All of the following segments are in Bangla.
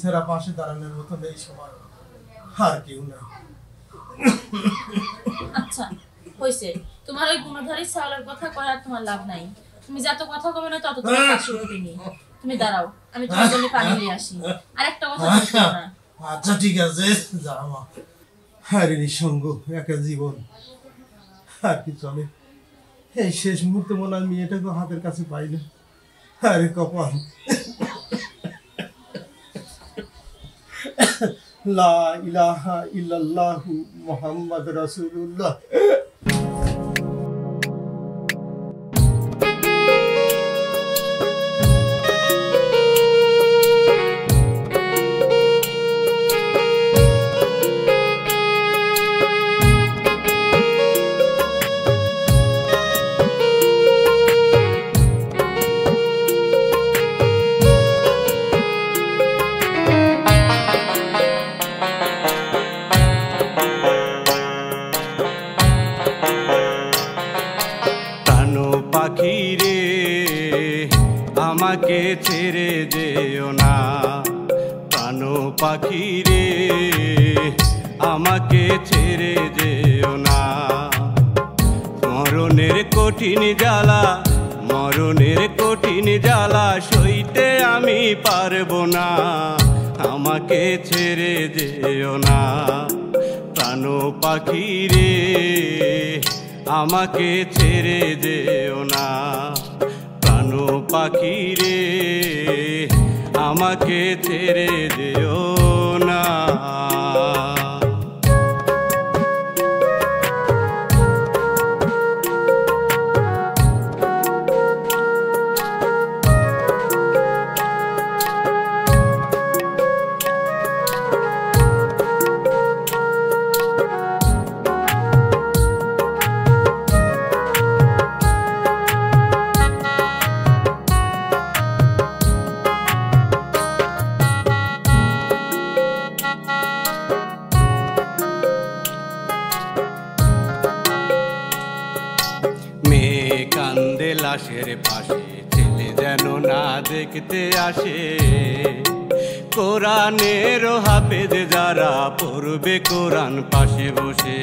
ছাড়া পাশে দাঁড়ানোর মতো নেই সবার, আর কেউ না। আচ্ছা হইছে, তোমার ওই গুণধারী ছাওয়ালের কথা কয় আর তোমার লাভ নাই। তুমি যত কথা কবে না তত তোমার পাশে উঠবিনি। তুমি দাঁড়াও, আমি তোমার জন্য পানি নিয়ে আসি। আর একটা কথা বলছো না। আচ্ছা ঠিক আছে, যাও মা। আরে নিঃসঙ্গ একা জীবন, আর কি চলে। এই শেষ মুহূর্তে মনে হয় মেয়েটাকে হাতের কাছে পাই না। আরে কপাল। লা ইলাহা ইল্লাল্লাহু মুহাম্মাদুর রাসূলুল্লাহ। পাখিরে আমাকে ছেড়ে যেও না, প্রাণ পাখিরে আমাকে ছেড়ে যেও না। মরণের কঠিন জ্বালা, মরণের কঠিন জ্বালা সইতে আমি পারবো না, আমাকে ছেড়ে যেও না। প্রাণ পাখিরে আমাকে ছেড়ে যেও না, প্রাণ পাখিরে আমাকে ছেড়ে যেও না। লাশের পাশে ছেলে যেন না দেখতে আসে, কোরআনের হাফেজ যারা পড়বে কোরআন পাশে বসে।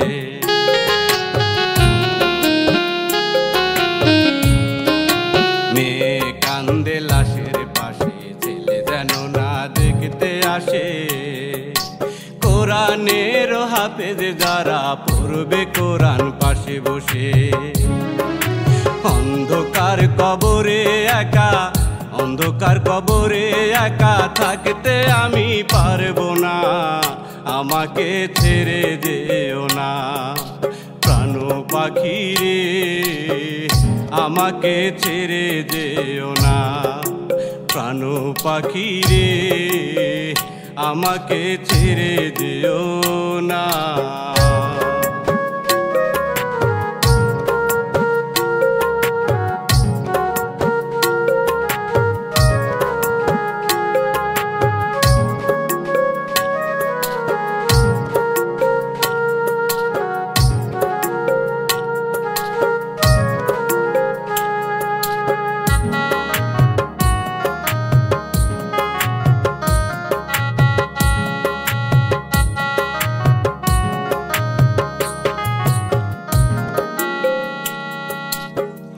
মেয়ে কান্দে লাশের পাশে ছেলে যেন না দেখতে আসে, কোরআনের হাফেজ যারা পড়বে কোরআন পাশে বসে। অন্ধকার কবরে একা, অন্ধকার কবরে একা থাকতে আমি পারবো না, আমাকে ছেড়ে যেও না। প্রাণ পাখিরে আমাকে ছেড়ে যেও না, প্রাণ পাখিরে আমাকে ছেড়ে যেও না।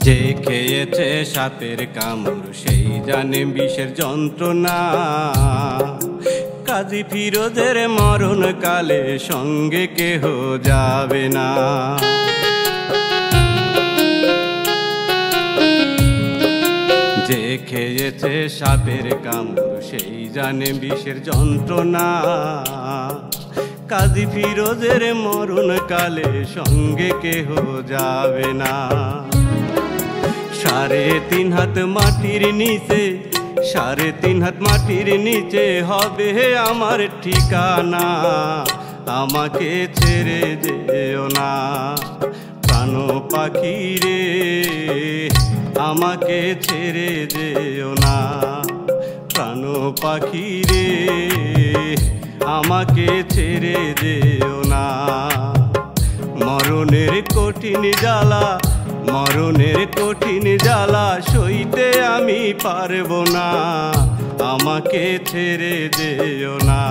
যে খেয়েছে সাপের কামড় সেই জানে বিষের যন্ত্রণা, কাজী ফিরোজের মরণ কালে সঙ্গে কেহ যাবে না। যে খেয়েছে সাপের কামড় সেই জানে বিষের যন্ত্রণা, কাজী ফিরোজের মরণ কালে সঙ্গে কেহ যাবে না। 3.5 হাত মাটির নিচে, 3.5 হাত মাটির নিচে হবে আমার ঠিকানা, আমাকে ছেড়ে যেও না। প্রাণ পাখিরে আমাকে ছেড়ে যেও না, প্রাণ পাখিরে আমাকে ছেড়ে যেও না। মরণের কঠিন জ্বালা, মরণের কঠিন জ্বালা সইতে আমি পারবো না, আমাকে ছেড়ে যেও না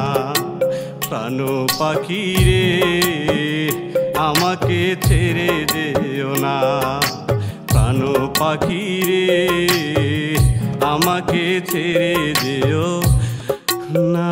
প্রাণ পাখি রে আমাকে ছেড়ে যেও না প্রাণ পাখি রে আমাকে ছেড়ে যেও না।